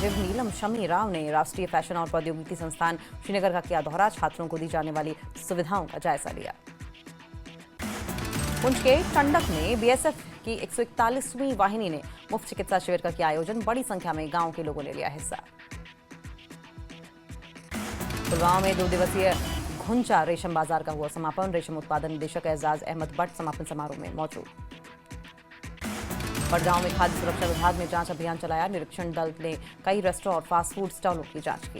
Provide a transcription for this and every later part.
सचिव नीलम शमी राव ने राष्ट्रीय फैशन और प्रौद्योगिकी संस्थान श्रीनगर का किया दौरा, छात्रों को दी जाने वाली सुविधाओं का जायजा लिया। पुंछ के टंडक में बीएसएफ की 141वीं वाहिनी ने मुफ्त चिकित्सा शिविर का किया आयोजन, बड़ी संख्या में गांव के लोगों ने लिया हिस्सा। पुलवामा में 2 दिवसीय घुंचा रेशम बाजार का हुआ समापन, रेशम उत्पादन निदेशक एजाज अहमद भट्ट समापन समारोह में मौजूद। बड़गांव में खाद्य सुरक्षा विभाग ने जांच अभियान चलाया, निरीक्षण दल ने कई रेस्टोरेंट और फास्ट फूड स्टॉलों की जांच की।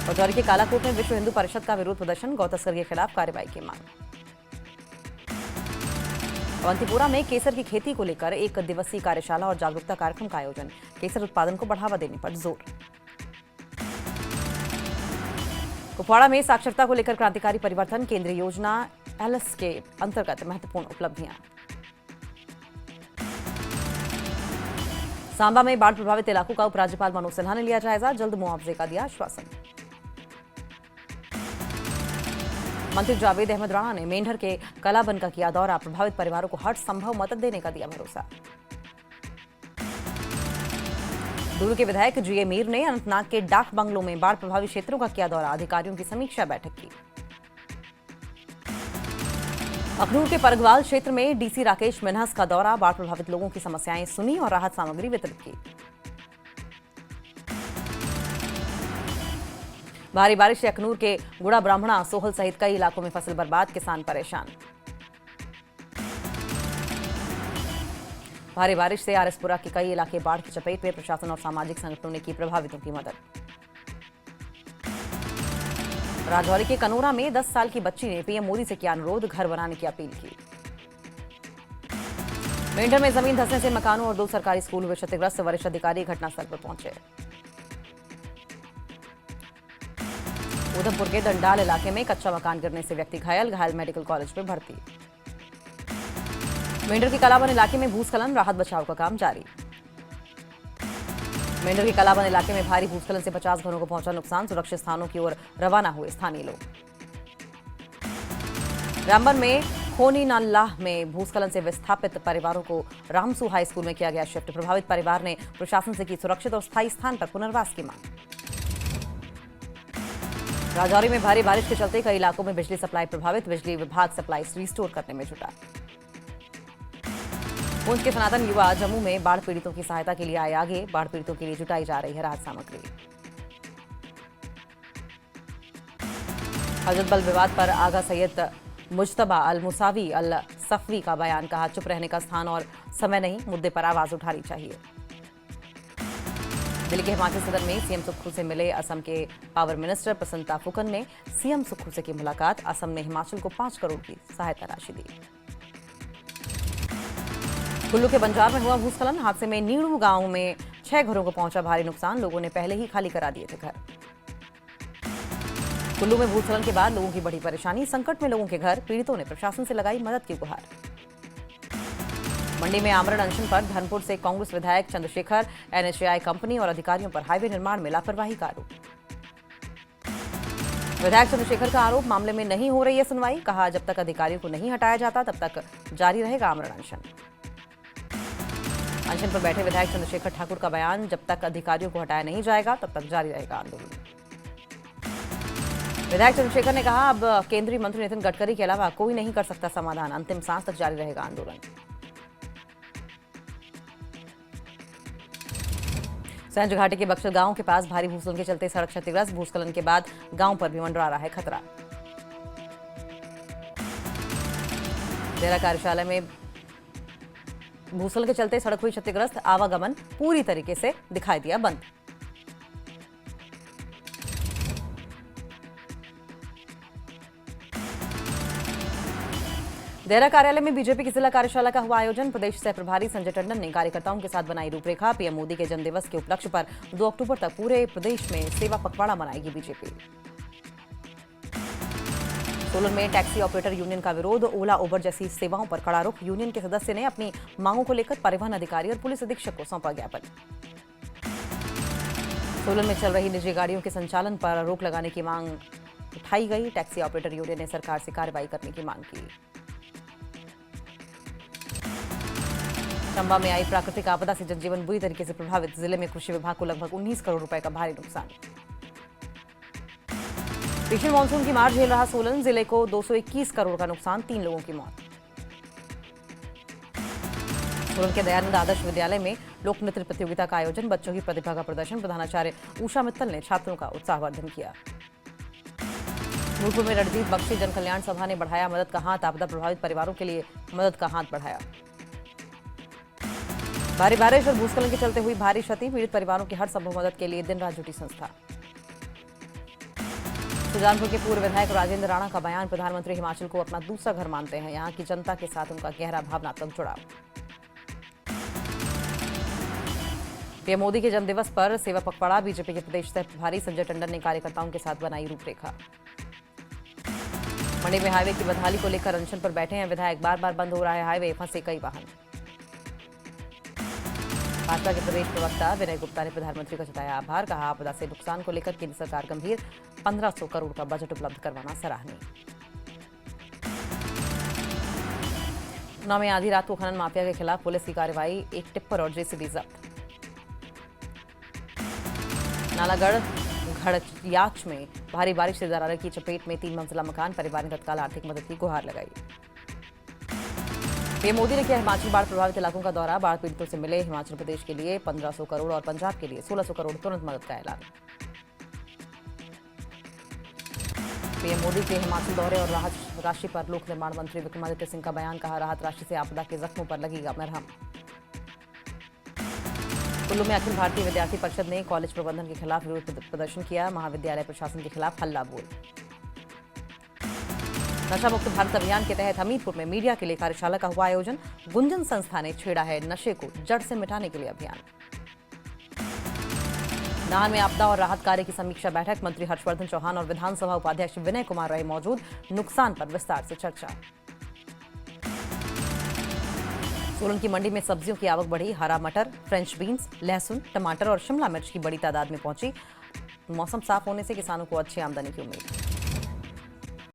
राजौरी के कालाकोट में विश्व हिंदू परिषद का विरोध प्रदर्शन, गौ तस्कर के खिलाफ कार्रवाई की मांग। अवंतीपुरा में केसर की खेती को लेकर 1 दिवसीय कार्यशाला और जागरूकता कार्यक्रम का आयोजन, केसर उत्पादन को बढ़ावा देने पर जोर। कुपवाड़ा में साक्षरता को लेकर क्रांतिकारी परिवर्तन, केंद्रीय योजना एलएस के अंतर्गत महत्वपूर्ण उपलब्धियां। सांबा में बाढ़ प्रभावित इलाकों का उपराज्यपाल मनोज सिन्हा ने लिया जायजा, जल्द मुआवजे का दिया आश्वासन। मंत्री जावेद अहमद राणा ने मेंढर के कलाबन का किया दौरा, प्रभावित परिवारों को हर संभव मदद देने का दिया भरोसा। दूर के विधायक जीए मीर ने अनंतनाग के डाक बंगलों में बाढ़ प्रभावित क्षेत्रों का किया दौरा, अधिकारियों की समीक्षा बैठक की। अखनूर के परगवाल क्षेत्र में डीसी राकेश मिन्हस का दौरा, बाढ़ प्रभावित लोगों की समस्याएं सुनी और राहत सामग्री वितरित की। भारी बारिश से अखनूर के गुड़ा ब्राह्मणा, सोहल सहित कई इलाकों में फसल बर्बाद, किसान परेशान। भारी बारिश से आरएसपुरा के कई इलाके बाढ़ की चपेट में, प्रशासन और सामाजिक संगठनों ने की प्रभावितों की मदद। राजौरी के कनोरा में 10 साल की बच्ची ने पीएम मोदी से किया अनुरोध, घर बनाने की अपील की। मेंढर में जमीन धंसने से मकानों और 2 सरकारी स्कूल हुए क्षतिग्रस्त, वरिष्ठ अधिकारी घटनास्थल पर पहुंचे। उधमपुर के दंडाल इलाके में कच्चा मकान गिरने से व्यक्ति घायल मेडिकल कॉलेज में भर्ती। मेंढर के कलाबन इलाके में भूस्खलन, राहत बचाव का काम जारी। मेंढर के कलाबन इलाके में भारी भूस्खलन से 50 घरों को पहुंचा नुकसान, सुरक्षित स्थानों की ओर रवाना हुए स्थानीय लोग। रामबन में खोनी नाल्लाह में भूस्खलन से विस्थापित परिवारों को रामसू हाई स्कूल में किया गया शिफ्ट, प्रभावित परिवार ने प्रशासन से की सुरक्षित और स्थायी स्थान पर पुनर्वास की मांग। राजौरी में भारी बारिश के चलते कई इलाकों में बिजली सप्लाई प्रभावित, बिजली विभाग सप्लाई रिस्टोर करने में जुटा। पुंछ के सनातन युवा जम्मू में बाढ़ पीड़ितों की सहायता के लिए आए आगे, बाढ़ पीड़ितों के लिए जुटाई जा रही है राहत सामग्री। हजरत बल विवाद पर आगा सैयद मुज्तबा अल मुसावी अल सफवी का बयान, कहा चुप रहने का स्थान और समय नहीं, मुद्दे पर आवाज उठानी चाहिए। दिल्ली के हिमाचल सदन में सीएम सुक्खू से मिले असम के पावर मिनिस्टर प्रसन्नता फुकन ने सीएम सुक्खू से की मुलाकात, असम ने हिमाचल को 5 करोड़ की सहायता राशि दी। कुल्लू के बंजार में हुआ भूस्खलन, हादसे में नीड़ू गांव में 6 घरों को पहुंचा भारी नुकसान, लोगों ने पहले ही खाली करा दिए थे घर। कुल्लू में भूस्खलन के बाद लोगों की बड़ी परेशानी, संकट में लोगों के घर, पीड़ितों ने प्रशासन से लगाई मदद की गुहार। मंडी में आमरण अनशन पर धर्मपुर से कांग्रेस विधायक चंद्रशेखर, एनएचएआई कंपनी और अधिकारियों पर हाईवे निर्माण में लापरवाही का आरोप। विधायक चंद्रशेखर का आरोप, मामले में नहीं हो रही है सुनवाई, कहा जब तक अधिकारियों को नहीं हटाया जाता तब तक जारी रहेगा आमरण अनशन। अनशन पर बैठे विधायक चंद्रशेखर ठाकुर का बयान, जब तक अधिकारियों को हटाया नहीं जाएगा तब तक जारी रहेगा आंदोलन। विधायक चंद्रशेखर ने कहा अब केंद्रीय मंत्री नितिन गडकरी के अलावा कोई नहीं कर सकता समाधान, अंतिम सांस तक जारी रहेगा आंदोलन। संजय घाटी के बक्सर गांव के पास भारी भूस्खलन के चलते सड़क क्षतिग्रस्त, भूस्खलन के बाद गांव पर भी मंडरा रहा है खतरा। डेरा कार्यशाला में भूस्खलन के चलते सड़क हुई क्षतिग्रस्त, आवागमन पूरी तरीके से दिखाई दिया बंद। देहरा कार्यालय में बीजेपी की जिला कार्यशाला का हुआ आयोजन, प्रदेश सह प्रभारी संजय टंडन ने कार्यकर्ताओं के साथ बनाई रूपरेखा, पीएम मोदी के जन्मदिवस के उपलक्ष्य पर 2 अक्टूबर तक पूरे प्रदेश में सेवा पखवाड़ा मनाएगी बीजेपी। सोलन में टैक्सी ऑपरेटर यूनियन का विरोध, ओला उबर जैसी सेवाओं पर कड़ा रुख, यूनियन के सदस्य ने अपनी मांगों को लेकर परिवहन अधिकारी और पुलिस अधीक्षक को सौंपा ज्ञापन। सोलन में चल रही निजी गाड़ियों के संचालन पर रोक लगाने की मांग उठाई गई, टैक्सी ऑपरेटर यूनियन ने सरकार से कार्रवाई करने की मांग की। चंबा में आई प्राकृतिक आपदा से जनजीवन बुरी तरीके से प्रभावित। जिले में कृषि विभाग को लगभग 19 करोड़ रुपए का भारी नुकसान। भीषण मानसून की मार झेल रहा सोलन। जिले को 221 करोड़ का नुकसान, 3 लोगों की मौत। सोलन के दयानंद आदर्श विद्यालय में लोक नृत्य प्रतियोगिता का आयोजन। बच्चों की प्रतिभा का प्रदर्शन। प्रधानाचार्य उषा मित्तल ने छात्रों का उत्साहवर्धन किया। नूरपुर में रणजीत बख्शी जन कल्याण सभा ने बढ़ाया मदद का हाथ। आपदा प्रभावित परिवारों के लिए मदद का हाथ बढ़ाया। भारी बारिश और भूस्खलन के चलते हुई भारी क्षति। पीड़ित परिवारों की हर संभव मदद के लिए दिन रात जुटी संस्था। सुजानपुर के पूर्व विधायक राजेंद्र राणा का बयान। प्रधानमंत्री हिमाचल को अपना दूसरा घर मानते हैं। यहां की जनता के साथ उनका गहरा भावनात्मक जुड़ाव। पीएम मोदी के जन्मदिवस पर सेवा पखवाड़ा। बीजेपी के प्रदेश सह प्रभारी संजय टंडन ने कार्यकर्ताओं के साथ बनाई रूपरेखा। मंडी में हाईवे की बदहाली को लेकर अनशन पर बैठे हैं विधायक। बार बार बंद हो रहा है हाईवे, फंसे कई वाहन। भाजपा के प्रदेश प्रवक्ता विनय गुप्ता ने प्रधानमंत्री का जताया आभार। कहा आपदा से नुकसान को लेकर केंद्र सरकार गंभीर। 1500 करोड़ का बजट उपलब्ध करवाना सराहनीय। ऊना में आधी रात को खनन माफिया के खिलाफ पुलिस की कार्रवाई। एक टिप्पर और जेसीबी जब्त। नालागढ़ घड़ियाच में भारी बारिश से दरार की चपेट में 3 मंजिला मकान। परिवार ने तत्काल आर्थिक मदद की गुहार लगाई। पीएम मोदी ने किया हिमाचल बाढ़ प्रभावित इलाकों का दौरा। बाढ़ पीड़ितों से मिले। हिमाचल प्रदेश के लिए 1500 करोड़ और पंजाब के लिए 1600 करोड़ तुरंत मदद का ऐलान। पीएम मोदी के हिमाचल दौरे और राहत राशि पर लोक निर्माण मंत्री विक्रमादित्य सिंह का बयान। कहा राहत राशि से आपदा के जख्मों पर लगेगा मरहम। कुल्लू में अखिल भारतीय विद्यार्थी परिषद ने कॉलेज प्रबंधन के खिलाफ विरोध प्रदर्शन किया। महाविद्यालय प्रशासन के खिलाफ हल्ला बोल। नशा मुक्त भारत अभियान के तहत हमीरपुर में मीडिया के लिए कार्यशाला का हुआ आयोजन। गुंजन संस्था ने छेड़ा है नशे को जड़ से मिटाने के लिए अभियान। नाहन में आपदा और राहत कार्य की समीक्षा बैठक। मंत्री हर्षवर्धन चौहान और विधानसभा उपाध्यक्ष विनय कुमार रहे मौजूद। नुकसान पर विस्तार से चर्चा। सोलन की मंडी में सब्जियों की आवक बढ़ी। हरा मटर, फ्रेंच बीन्स, लहसुन, टमाटर और शिमला मिर्च की बड़ी तादाद में पहुंची। मौसम साफ होने से किसानों को अच्छी आमदनी की उम्मीद।